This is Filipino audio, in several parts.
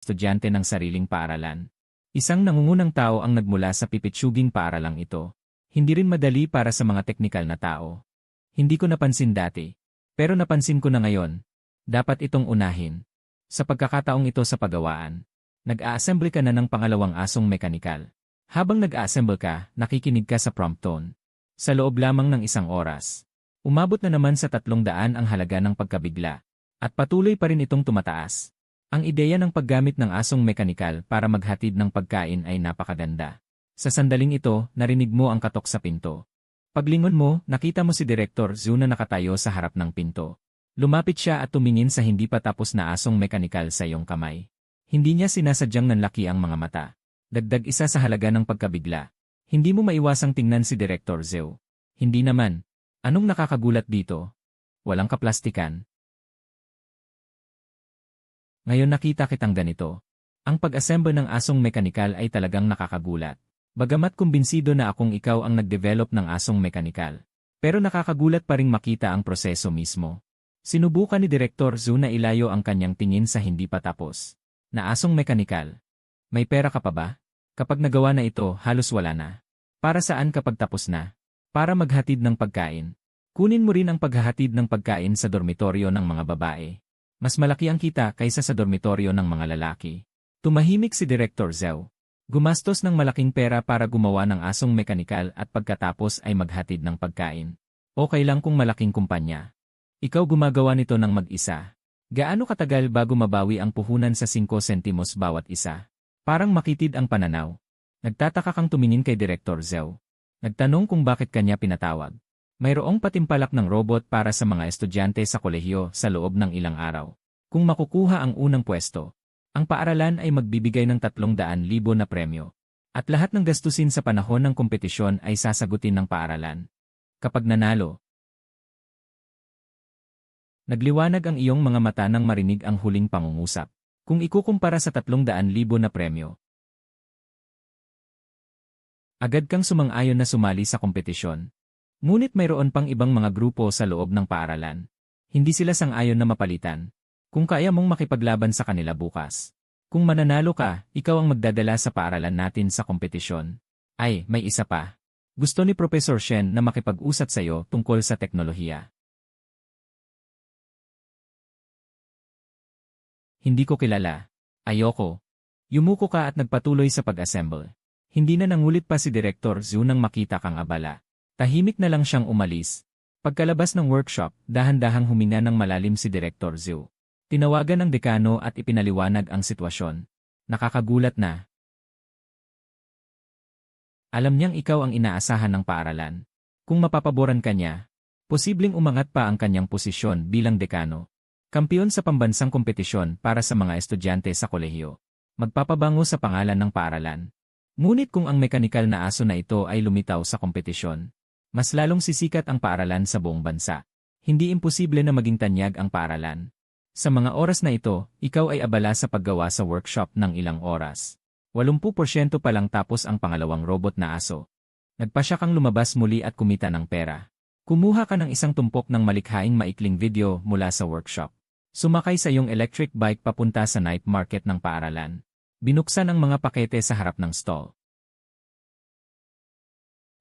estudyante ng sariling paaralan. Isang nangungunang tao ang nagmula sa pipitsuging paaralang ito. Hindi rin madali para sa mga teknikal na tao. Hindi ko napansin dati. Pero napansin ko na ngayon. Dapat itong unahin. Sa pagkakataong ito sa paggawaan, nag-a-assemble ka na ng pangalawang asong mekanikal. Habang nag-a-assemble ka, nakikinig ka sa prompt tone. Sa loob lamang ng 1 oras, umabot na naman sa 300 ang halaga ng pagkabigla. At patuloy pa rin itong tumataas. Ang ideya ng paggamit ng asong mekanikal para maghatid ng pagkain ay napakaganda. Sa sandaling ito, narinig mo ang katok sa pinto. Paglingon mo, nakita mo si Direktor Zhu na nakatayo sa harap ng pinto. Lumapit siya at tumingin sa hindi pa tapos na asong mekanikal sa iyong kamay. Hindi niya sinasadyang nanlaki ang mga mata. Dagdag isa sa halaga ng pagkabigla. Hindi mo maiwasang tingnan si Direktor Zhu. Hindi naman. Anong nakakagulat dito? Walang kaplastikan. Ngayon nakita kitang ganito. Ang pag-assemble ng asong mekanikal ay talagang nakakagulat. Bagamat kumbinsido na akong ikaw ang nag-develop ng asong mekanikal. Pero nakakagulat pa ring makita ang proseso mismo. Sinubukan ni Direktor Zhu na ilayo ang kanyang tingin sa hindi pa tapos na asong mekanikal. May pera ka pa ba? Kapag nagawa na ito, halos wala na. Para saan kapag tapos na? Para maghatid ng pagkain. Kunin mo rin ang paghahatid ng pagkain sa dormitoryo ng mga babae. Mas malaki ang kita kaysa sa dormitoryo ng mga lalaki. Tumahimik si Direktor Zhu. Gumastos ng malaking pera para gumawa ng asong mekanikal at pagkatapos ay maghatid ng pagkain. Okay lang kung malaking kumpanya. Ikaw gumagawa nito ng mag-isa. Gaano katagal bago mabawi ang puhunan sa 5 sentimos bawat isa? Parang makitid ang pananaw. Nagtataka kang tumingin kay Direktor Zhu. Nagtanong kung bakit kanya pinatawag. Mayroong patimpalak ng robot para sa mga estudyante sa kolehiyo sa loob ng ilang araw. Kung makukuha ang unang pwesto, ang paaralan ay magbibigay ng 300,000 na premyo. At lahat ng gastusin sa panahon ng kompetisyon ay sasagutin ng paaralan. Kapag nanalo, nagliwanag ang iyong mga mata nang marinig ang huling pangungusap. Kung ikukumpara sa 300,000 na premyo, agad kang sumang-ayon na sumali sa kompetisyon. Ngunit mayroon pang ibang mga grupo sa loob ng paaralan. Hindi sila sang-ayon na mapalitan. Kung kaya mong makipaglaban sa kanila bukas. Kung mananalo ka, ikaw ang magdadala sa paaralan natin sa kompetisyon. Ay, may isa pa. Gusto ni Professor Shen na makipag-usap sa iyo tungkol sa teknolohiya. Hindi ko kilala. Ayoko. Yumuko ka at nagpatuloy sa pag-assemble. Hindi na nangulit pa si Direktor Zhu nang makita kang abala. Tahimik na lang siyang umalis. Pagkalabas ng workshop, dahan-dahang huminga ng malalim si Direktor Zhu. Tinawagan ng dekano at ipinaliwanag ang sitwasyon. Nakakagulat na. Alam niyang ikaw ang inaasahan ng paaralan. Kung mapapaboran ka niya, posibleng umangat pa ang kanyang posisyon bilang dekano. Kampiyon sa pambansang kompetisyon para sa mga estudyante sa kolehiyo. Magpapabango sa pangalan ng paaralan. Ngunit kung ang mekanikal na aso na ito ay lumitaw sa kompetisyon, mas lalong sisikat ang paaralan sa buong bansa. Hindi imposible na maging tanyag ang paaralan. Sa mga oras na ito, ikaw ay abala sa paggawa sa workshop ng ilang oras. 80% pa lang tapos ang pangalawang robot na aso. Nagpasya kang lumabas muli at kumita ng pera. Kumuha ka ng isang tumpok ng malikhaing maikling video mula sa workshop. Sumakay sa iyong electric bike papunta sa night market ng paaralan. Binuksan ang mga pakete sa harap ng stall.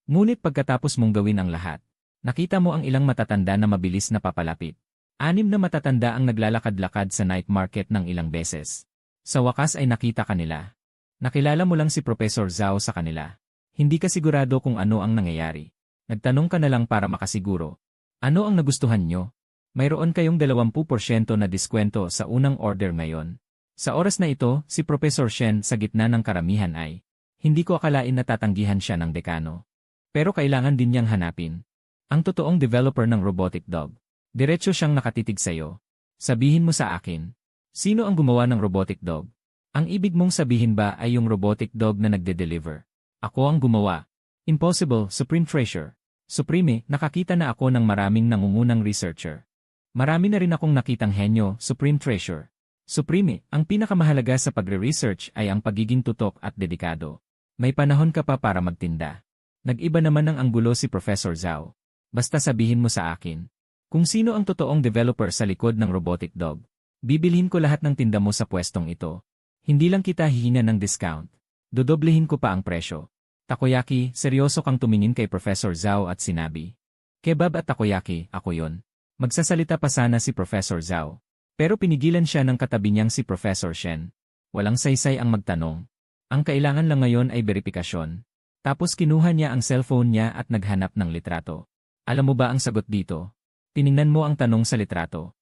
Ngunit pagkatapos mong gawin ang lahat, nakita mo ang ilang matatanda na mabilis na papalapit. 6 na matatanda ang naglalakad-lakad sa night market ng ilang beses. Sa wakas ay nakita ka nila. Nakilala mo lang si Professor Zhao sa kanila. Hindi ka sigurado kung ano ang nangyayari. Nagtanong ka na lang para makasiguro. Ano ang nagustuhan nyo? Mayroon kayong 20% na diskwento sa unang order ngayon. Sa oras na ito, si Professor Shen sa gitna ng karamihan ay, hindi ko akalain na tatanggihan siya ng dekano. Pero kailangan din niyang hanapin ang totoong developer ng robotic dog. Diretso siyang nakatitig sa'yo. Sabihin mo sa akin, sino ang gumawa ng robotic dog? Ang ibig mong sabihin ba ay yung robotic dog na nagde-deliver? Ako ang gumawa. Impossible, Supreme Treasure. Supreme, nakakita na ako ng maraming nangungunang researcher. Marami na rin akong nakitang henyo, Supreme Treasure. Supreme, ang pinakamahalaga sa pagre-research ay ang pagiging tutok at dedikado. May panahon ka pa para magtinda. Nag-iba naman ng anggulo si Professor Zhao. Basta sabihin mo sa akin. Kung sino ang totoong developer sa likod ng robotic dog, bibilhin ko lahat ng tinda mo sa pwestong ito. Hindi lang kita hihina ng discount. Dodoblehin ko pa ang presyo. Takoyaki, seryoso kang tumingin kay Professor Zhao at sinabi. Kebab at takoyaki, ako yon. Magsasalita pa sana si Professor Zhao. Pero pinigilan siya ng katabi niyang si Professor Shen. Walang saysay ang magtanong. Ang kailangan lang ngayon ay beripikasyon. Tapos kinuha niya ang cellphone niya at naghanap ng litrato. Alam mo ba ang sagot dito? Tiningnan mo ang tanong sa litrato.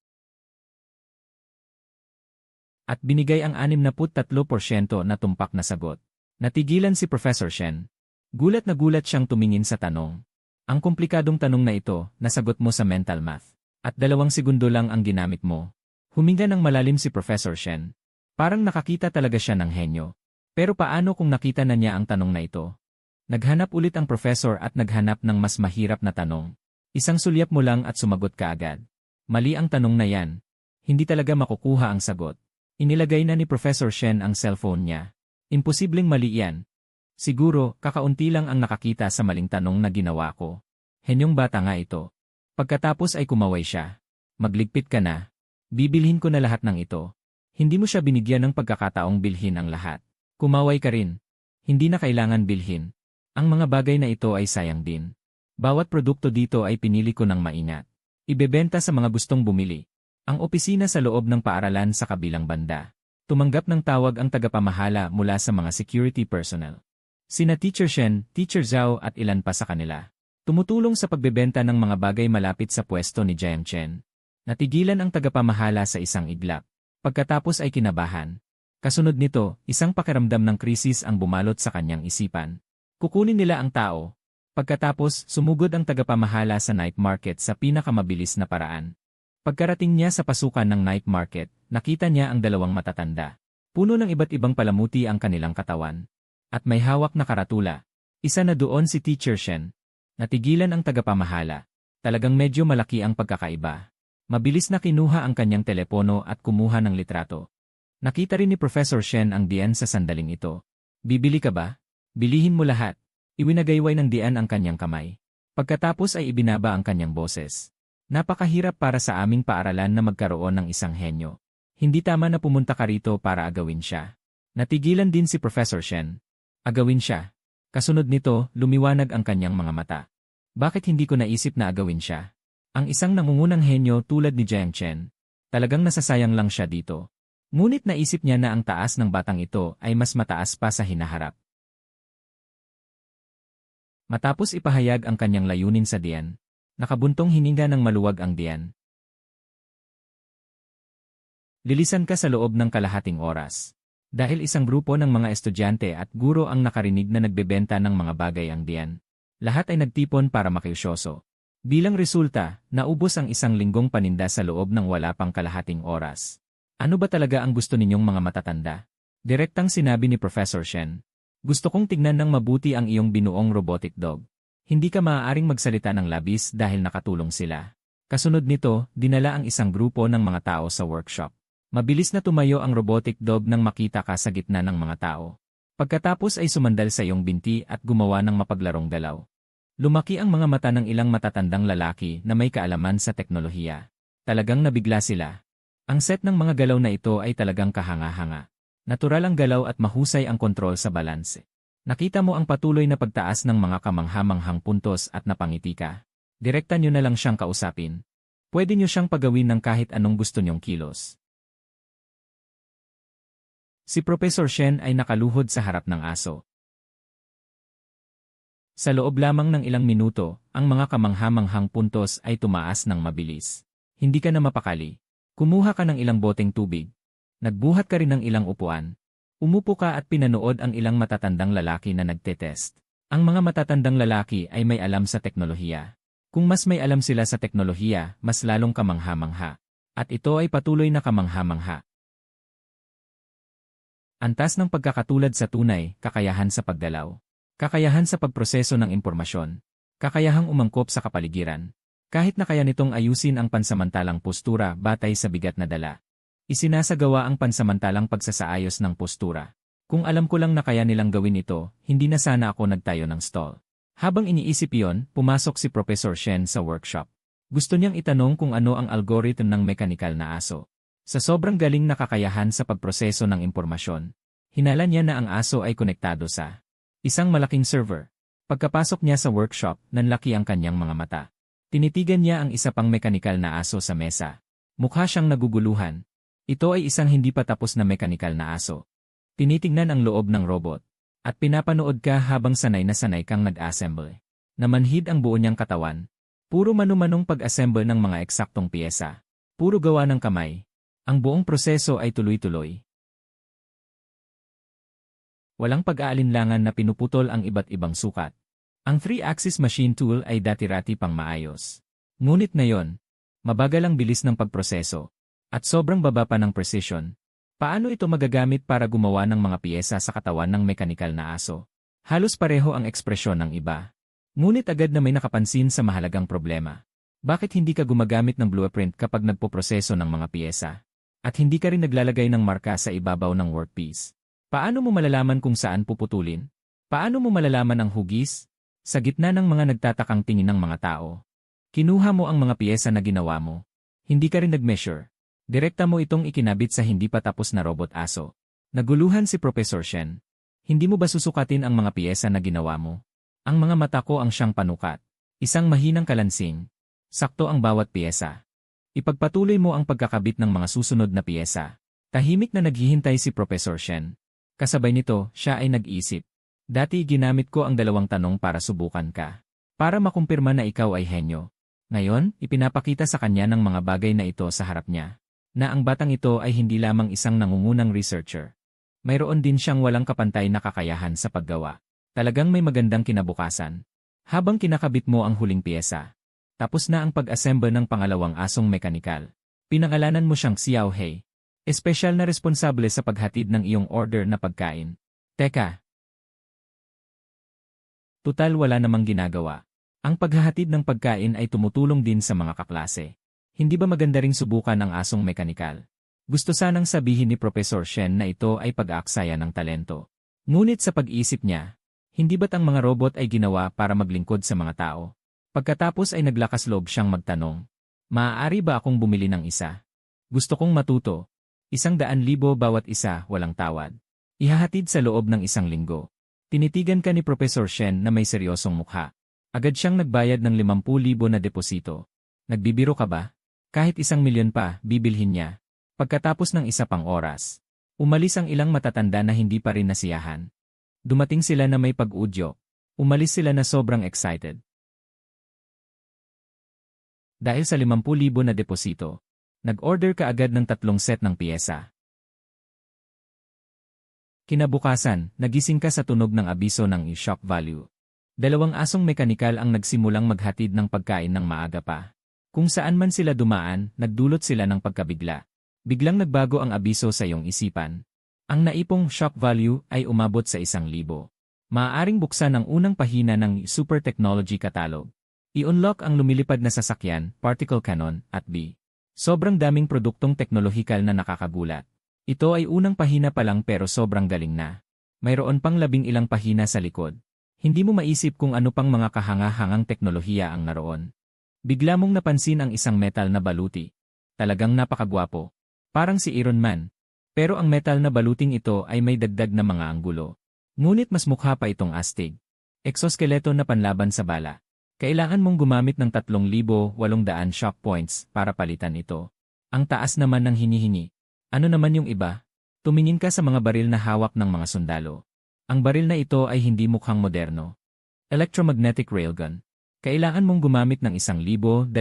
At binigay ang 63% na tumpak na sagot. Natigilan si Professor Shen. Gulat na gulat siyang tumingin sa tanong. Ang komplikadong tanong na ito, nasagot mo sa mental math. At 2 segundo lang ang ginamit mo. Huminga ng malalim si Professor Shen. Parang nakakita talaga siya ng henyo. Pero paano kung nakita na niya ang tanong na ito? Naghanap ulit ang professor at naghanap ng mas mahirap na tanong. Isang sulyap mo lang at sumagot ka agad. Mali ang tanong na yan. Hindi talaga makukuha ang sagot. Inilagay na ni Professor Shen ang cellphone niya. Imposibleng mali yan. Siguro, kakaunti lang ang nakakita sa maling tanong na ginawa ko. Henyong bata nga ito. Pagkatapos ay kumaway siya. Magligpit ka na. Bibilhin ko na lahat ng ito. Hindi mo siya binigyan ng pagkakataong bilhin ang lahat. Kumaway ka rin. Hindi na kailangan bilhin. Ang mga bagay na ito ay sayang din. Bawat produkto dito ay pinili ko ng maingat. Ibebenta sa mga gustong bumili. Ang opisina sa loob ng paaralan sa kabilang banda. Tumanggap ng tawag ang tagapamahala mula sa mga security personnel. Sina Teacher Shen, Teacher Zhao at ilan pa sa kanila. Tumutulong sa pagbebenta ng mga bagay malapit sa pwesto ni Jiang Chen. Natigilan ang tagapamahala sa isang iglap. Pagkatapos ay kinabahan. Kasunod nito, isang pakiramdam ng krisis ang bumalot sa kanyang isipan. Kukunin nila ang tao. Pagkatapos, sumugod ang tagapamahala sa night market sa pinakamabilis na paraan. Pagkarating niya sa pasukan ng night market, nakita niya ang 2 matatanda. Puno ng iba't ibang palamuti ang kanilang katawan. At may hawak na karatula. Isa na doon si Teacher Shen. Natigilan ang tagapamahala. Talagang medyo malaki ang pagkakaiba. Mabilis na kinuha ang kanyang telepono at kumuha ng litrato. Nakita rin ni Professor Shen ang diyan sa sandaling ito. Bibili ka ba? Bilihin mo lahat. Iwinagayway ng diyan ang kanyang kamay. Pagkatapos ay ibinaba ang kanyang boses. Napakahirap para sa aming paaralan na magkaroon ng isang henyo. Hindi tama na pumunta ka rito para agawin siya. Natigilan din si Professor Shen. Agawin siya. Kasunod nito, lumiwanag ang kanyang mga mata. Bakit hindi ko naisip na agawin siya? Ang isang nangungunang henyo tulad ni Jiang Chen. Talagang nasasayang lang siya dito. Ngunit naisip niya na ang taas ng batang ito ay mas mataas pa sa hinaharap. Matapos ipahayag ang kanyang layunin sa diyan, nakabuntong hininga ng maluwag ang diyan. Lilisan ka sa loob ng kalahating oras. Dahil isang grupo ng mga estudyante at guro ang nakarinig na nagbebenta ng mga bagay ang diyan. Lahat ay nagtipon para makiusyoso. Bilang resulta, naubos ang 1 linggong paninda sa loob ng wala pang kalahating oras. Ano ba talaga ang gusto ninyong mga matatanda? Direktang sinabi ni Professor Shen. Gusto kong tignan ng mabuti ang iyong binuong robotic dog. Hindi ka maaaring magsalita ng labis dahil nakatulong sila. Kasunod nito, dinala ang isang grupo ng mga tao sa workshop. Mabilis na tumayo ang robotic dog nang makita ka sa gitna ng mga tao. Pagkatapos ay sumandal sa iyong binti at gumawa ng mapaglarong galaw. Lumaki ang mga mata ng ilang matatandang lalaki na may kaalaman sa teknolohiya. Talagang nabigla sila. Ang set ng mga galaw na ito ay talagang kahanga-hanga. Natural ang galaw at mahusay ang kontrol sa balanse. Nakita mo ang patuloy na pagtaas ng mga kamangha-manghang puntos at napangiti ka. Direkta nyo na lang siyang kausapin. Pwede nyo siyang pagawin ng kahit anong gusto nyong kilos. Si Professor Shen ay nakaluhod sa harap ng aso. Sa loob lamang ng ilang minuto, ang mga kamangha-manghang puntos ay tumaas ng mabilis. Hindi ka na mapakali. Kumuha ka ng ilang boteng tubig. Nagbuhat ka rin ng ilang upuan. Umupo ka at pinanood ang ilang matatandang lalaki na nagtetest. Ang mga matatandang lalaki ay may alam sa teknolohiya. Kung mas may alam sila sa teknolohiya, mas lalong kamangha-mangha. At ito ay patuloy na kamangha-mangha. Antas ng pagkakatulad sa tunay, kakayahan sa pagdalaw. Kakayahan sa pagproseso ng impormasyon. Kakayahang umangkop sa kapaligiran. Kahit na kaya nitong ayusin ang pansamantalang postura batay sa bigat na dala. Isinasagawa ang pansamantalang pagsasaayos ng postura. Kung alam ko lang na kaya nilang gawin ito, hindi na sana ako nagtayo ng stall. Habang iniisip iyon, pumasok si Professor Shen sa workshop. Gusto niyang itanong kung ano ang algorithm ng mekanikal na aso. Sa sobrang galing na kakayahan sa pagproseso ng impormasyon, hinala niya na ang aso ay konektado sa isang malaking server. Pagkapasok niya sa workshop, nanlaki ang kanyang mga mata. Tinitigan niya ang isa pang mekanikal na aso sa mesa. Mukha siyang naguguluhan. Ito ay isang hindi pa tapos na mekanikal na aso. Tinitingnan ang loob ng robot. At pinapanood ka habang sanay na sanay kang nag-assemble. Namanhid ang buo niyang katawan. Puro manu-manong pag-assemble ng mga eksaktong piyesa. Puro gawa ng kamay. Ang buong proseso ay tuloy-tuloy. Walang pag-aalinlangan na pinuputol ang iba't ibang sukat. Ang 3-axis machine tool ay dati-rati pang maayos. Ngunit ngayon, mabagal ang bilis ng pagproseso. At sobrang baba pa ng precision. Paano ito magagamit para gumawa ng mga piyesa sa katawan ng mekanikal na aso? Halos pareho ang ekspresyon ng iba. Ngunit agad na may nakapansin sa mahalagang problema. Bakit hindi ka gumagamit ng blueprint kapag nagpoproseso ng mga piyesa? At hindi ka rin naglalagay ng marka sa ibabaw ng workpiece? Paano mo malalaman kung saan puputulin? Paano mo malalaman ang hugis? Sa gitna ng mga nagtatakang tingin ng mga tao. Kinuha mo ang mga piyesa na ginawa mo. Hindi ka rin nag-measure. Direkta mo itong ikinabit sa hindi pa tapos na robot aso. Naguluhan si Professor Shen. Hindi mo ba susukatin ang mga piyesa na ginawa mo? Ang mga mata ko ang siyang panukat. Isang mahinang kalansing. Sakto ang bawat piyesa. Ipagpatuloy mo ang pagkakabit ng mga susunod na piyesa. Tahimik na naghihintay si Professor Shen. Kasabay nito, siya ay nag-isip. Dati ginamit ko ang 2 tanong para subukan ka. Para makumpirma na ikaw ay henyo. Ngayon, ipinapakita sa kanya ng mga bagay na ito sa harap niya. Na ang batang ito ay hindi lamang isang nangungunang researcher. Mayroon din siyang walang kapantay na kakayahan sa paggawa. Talagang may magandang kinabukasan. Habang kinakabit mo ang huling piyesa. Tapos na ang pag-assemble ng pangalawang asong mekanikal. Pinangalanan mo siyang Xiao Hei. Espesyal na responsable sa paghatid ng iyong order na pagkain. Teka. Tutal wala namang ginagawa. Ang paghahatid ng pagkain ay tumutulong din sa mga kaklase. Hindi ba maganda ring subukan ang asong mekanikal? Gusto sanang sabihin ni Professor Shen na ito ay pag-aaksaya ng talento. Ngunit sa pag-iisip niya, hindi ba't ang mga robot ay ginawa para maglingkod sa mga tao? Pagkatapos ay naglakas loob siyang magtanong. Maaari ba akong bumili ng isa? Gusto kong matuto. 100,000 bawat isa, walang tawad. Ihahatid sa loob ng 1 linggo. Tinitigan ka ni Professor Shen na may seryosong mukha. Agad siyang nagbayad ng 50,000 na deposito. Nagbibiro ka ba? Kahit 1,000,000 pa, bibilhin niya. Pagkatapos ng 1 pang oras, umalis ang ilang matatanda na hindi pa rin nasiyahan. Dumating sila na may pag-udyok. Umalis sila na sobrang excited. Dahil sa 50,000 na deposito, nag-order ka agad ng 3 set ng piyesa. Kinabukasan, nagising ka sa tunog ng abiso ng shock value. 2 asong mekanikal ang nagsimulang maghatid ng pagkain ng maaga pa. Kung saan man sila dumaan, nagdulot sila ng pagkabigla. Biglang nagbago ang abiso sa iyong isipan. Ang naipong shock value ay umabot sa 1,000. Maaaring buksan ang unang pahina ng Super Technology Catalog. I-unlock ang lumilipad na sasakyan, particle cannon, at B. Sobrang daming produktong teknolohikal na nakakagulat. Ito ay unang pahina pa lang pero sobrang galing na. Mayroon pang 11 pahina sa likod. Hindi mo maisip kung ano pang mga kahanga-hangang teknolohiya ang naroon. Bigla mong napansin ang isang metal na baluti. Talagang napakagwapo. Parang si Iron Man. Pero ang metal na baluting ito ay may dagdag na mga anggulo. Ngunit mas mukha pa itong astig. Exoskeleto na panlaban sa bala. Kailangan mong gumamit ng 3,800 shock points para palitan ito. Ang taas naman ng hinihingi. Ano naman yung iba? Tumingin ka sa mga baril na hawak ng mga sundalo. Ang baril na ito ay hindi mukhang moderno. Electromagnetic railgun. Kailangan mong gumamit ng 1,288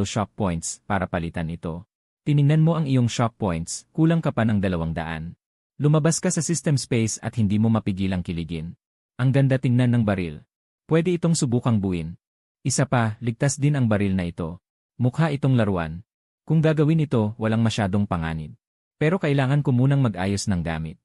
shock points para palitan ito. Tiningnan mo ang iyong shock points, kulang ka pa ng 200. Lumabas ka sa system space at hindi mo mapigilang kiligin. Ang ganda tingnan ng baril. Pwede itong subukang buuin. Isa pa, ligtas din ang baril na ito. Mukha itong laruan. Kung gagawin ito, walang masyadong panganib. Pero kailangan ko munang mag-ayos ng gamit.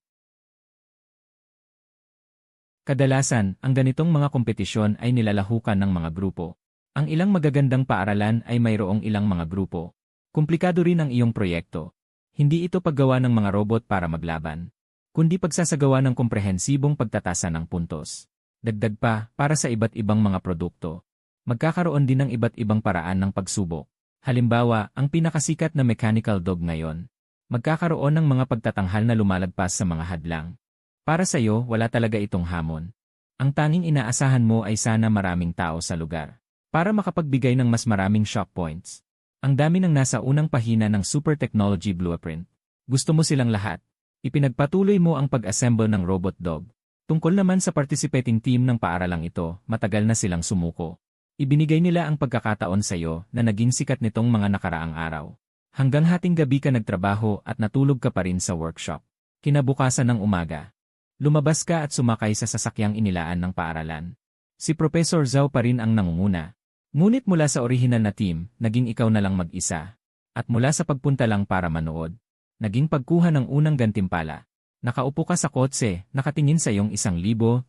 Kadalasan, ang ganitong mga kompetisyon ay nilalahukan ng mga grupo. Ang ilang magagandang paaralan ay mayroong ilang mga grupo. Komplikado rin ang iyong proyekto. Hindi ito paggawa ng mga robot para maglaban, kundi pagsasagawa ng komprehensibong pagtatasa ng puntos. Dagdag pa, para sa iba't ibang mga produkto. Magkakaroon din ng iba't ibang paraan ng pagsubok. Halimbawa, ang pinakasikat na mechanical dog ngayon. Magkakaroon ng mga pagtatanghal na lumalagpas sa mga hadlang. Para sa iyo, wala talaga itong hamon. Ang tanging inaasahan mo ay sana maraming tao sa lugar. Para makapagbigay ng mas maraming shock points. Ang dami ng nasa unang pahina ng Super Technology Blueprint. Gusto mo silang lahat. Ipinagpatuloy mo ang pag-assemble ng robot dog. Tungkol naman sa participating team ng paaralang ito, matagal na silang sumuko. Ibinigay nila ang pagkakataon sa iyo na naging sikat nitong mga nakaraang araw. Hanggang hating gabi ka nagtrabaho at natulog ka pa rin sa workshop. Kinabukasan ng umaga. Lumabas ka at sumakay sa sasakyang inilaan ng paaralan. Si Professor Zhao pa rin ang nangunguna. Ngunit mula sa orihinal na team, naging ikaw na lang mag-isa. At mula sa pagpunta lang para manood, naging pagkuha ng unang gantimpala. Nakaupo ka sa kotse, nakatingin sa iyong 1,300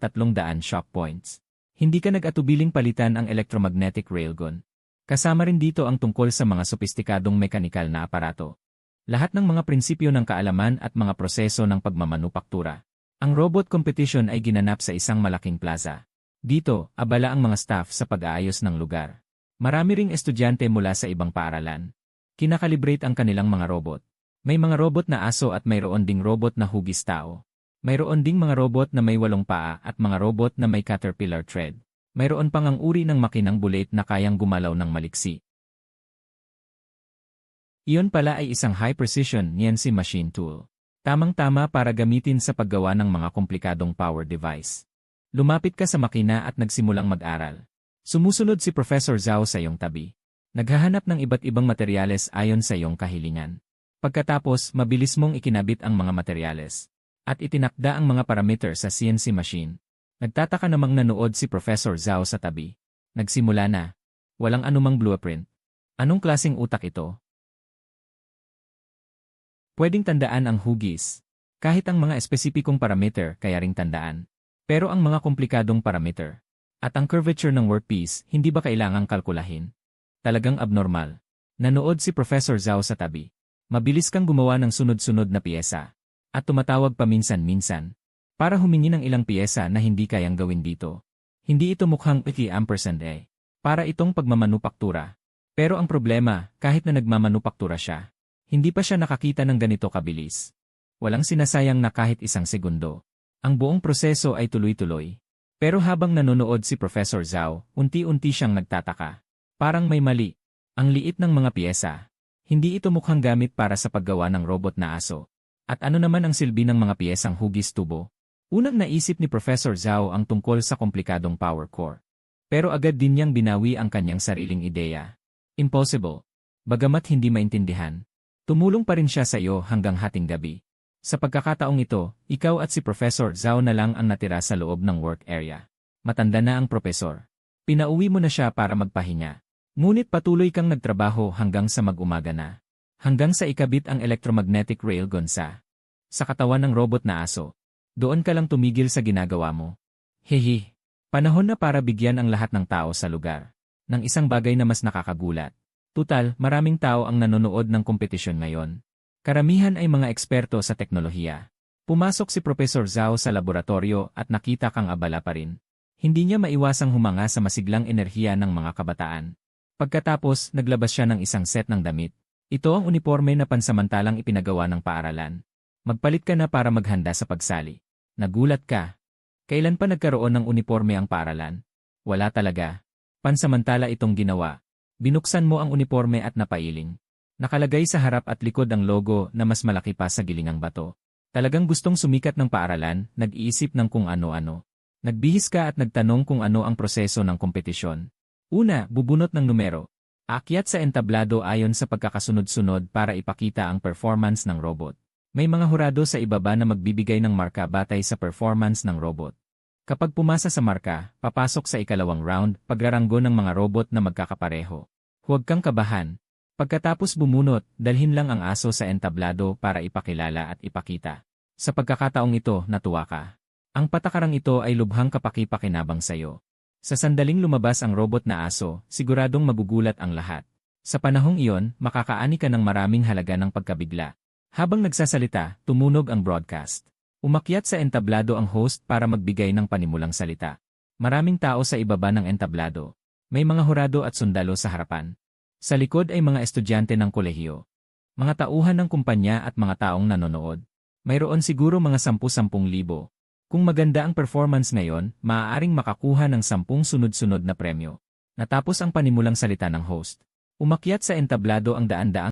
shock points. Hindi ka nag-atubiling palitan ang electromagnetic railgun. Kasama rin dito ang tungkol sa mga sopistikadong mekanikal na aparato. Lahat ng mga prinsipyo ng kaalaman at mga proseso ng pagmamanupaktura. Ang robot competition ay ginanap sa isang malaking plaza. Dito, abala ang mga staff sa pag-aayos ng lugar. Marami ring estudyante mula sa ibang paaralan. Kinakalibrate ang kanilang mga robot. May mga robot na aso at mayroon ding robot na hugis tao. Mayroon ding mga robot na may 8 paa at mga robot na may caterpillar tread. Mayroon pang ang uri ng makinang bullet na kayang gumalaw ng maliksi. Iyon pala ay isang high-precision CNC machine tool. Tamang-tama para gamitin sa paggawa ng mga komplikadong power device. Lumapit ka sa makina at nagsimulang mag-aral. Sumusunod si Professor Zhao sa iyong tabi. Naghahanap ng iba't ibang materyales ayon sa iyong kahilingan. Pagkatapos, mabilis mong ikinabit ang mga materyales. At itinakda ang mga parameter sa CNC machine. Nagtataka namang nanood si Professor Zhao sa tabi. Nagsimula na. Walang anumang blueprint. Anong klaseng utak ito? Pwedeng tandaan ang hugis. Kahit ang mga espesipikong parameter kaya ring tandaan. Pero ang mga komplikadong parameter. At ang curvature ng workpiece, hindi ba kailangang kalkulahin? Talagang abnormal. Nanood si Professor Zhao sa tabi. Mabilis kang gumawa ng sunod-sunod na piyesa. At tumatawag paminsan-minsan. Para humingi ng ilang piyesa na hindi kayang gawin dito. Hindi ito mukhang $50. Para itong pagmamanupaktura. Pero ang problema, kahit na nagmamanupaktura siya, hindi pa siya nakakita ng ganito kabilis. Walang sinasayang na kahit 1 segundo. Ang buong proseso ay tuloy-tuloy. Pero habang nanonood si Professor Zhao, unti-unti siyang nagtataka. Parang may mali. Ang liit ng mga piyesa. Hindi ito mukhang gamit para sa paggawa ng robot na aso. At ano naman ang silbi ng mga piyesang hugis tubo? Unang naisip ni Professor Zhao ang tungkol sa komplikadong power core. Pero agad din niyang binawi ang kanyang sariling ideya. Impossible. Bagamat hindi maintindihan. Tumulong pa rin siya sa iyo hanggang hating gabi. Sa pagkakataong ito, ikaw at si Professor Zhao na lang ang natira sa loob ng work area. Matanda na ang profesor. Pinauwi mo na siya para magpahinga. Ngunit patuloy kang nagtrabaho hanggang sa mag-umaga na. Hanggang sa ikabit ang electromagnetic railgun sa katawan ng robot na aso. Doon ka lang tumigil sa ginagawa mo. Hehe. Panahon na para bigyan ang lahat ng tao sa lugar ng isang bagay na mas nakakagulat. Tutal, maraming tao ang nanonood ng kompetisyon ngayon. Karamihan ay mga eksperto sa teknolohiya. Pumasok si Professor Zhao sa laboratorio at nakita kang abala pa rin. Hindi niya maiwasang humanga sa masiglang enerhiya ng mga kabataan. Pagkatapos, naglabas siya ng isang set ng damit. Ito ang uniforme na pansamantalang ipinagawa ng paaralan. Magpalit ka na para maghanda sa pagsali. Nagulat ka. Kailan pa nagkaroon ng uniforme ang paaralan? Wala talaga. Pansamantala itong ginawa. Binuksan mo ang uniforme at napailing. Nakalagay sa harap at likod ang logo na mas malaki pa sa gilingang bato. Talagang gustong sumikat ng paaralan, nag-iisip ng kung ano-ano. Nagbihis ka at nagtanong kung ano ang proseso ng kompetisyon. Una, bubunot ng numero. Aakyat sa entablado ayon sa pagkakasunod-sunod para ipakita ang performance ng robot. May mga hurado sa ibaba na magbibigay ng marka batay sa performance ng robot. Kapag pumasa sa marka, papasok sa ikalawang round, pagraranggo ng mga robot na magkakapareho. Huwag kang kabahan. Pagkatapos bumunot, dalhin lang ang aso sa entablado para ipakilala at ipakita. Sa pagkakataong ito, natuwa ka. Ang patakarang ito ay lubhang kapaki-pakinabang sayo. Sa sandaling lumabas ang robot na aso, siguradong magugulat ang lahat. Sa panahong iyon, makakaani ka ng maraming halaga ng pagkabigla. Habang nagsasalita, tumunog ang broadcast. Umakyat sa entablado ang host para magbigay ng panimulang salita. Maraming tao sa ibaba ng entablado. May mga hurado at sundalo sa harapan. Sa likod ay mga estudyante ng kolehiyo. Mga tauhan ng kumpanya at mga taong nanonood. Mayroon siguro mga 10,000. Kung maganda ang performance ngayon, maaaring makakuha ng 10 sunod-sunod na premyo. Natapos ang panimulang salita ng host. Umakyat sa entablado ang daan-daang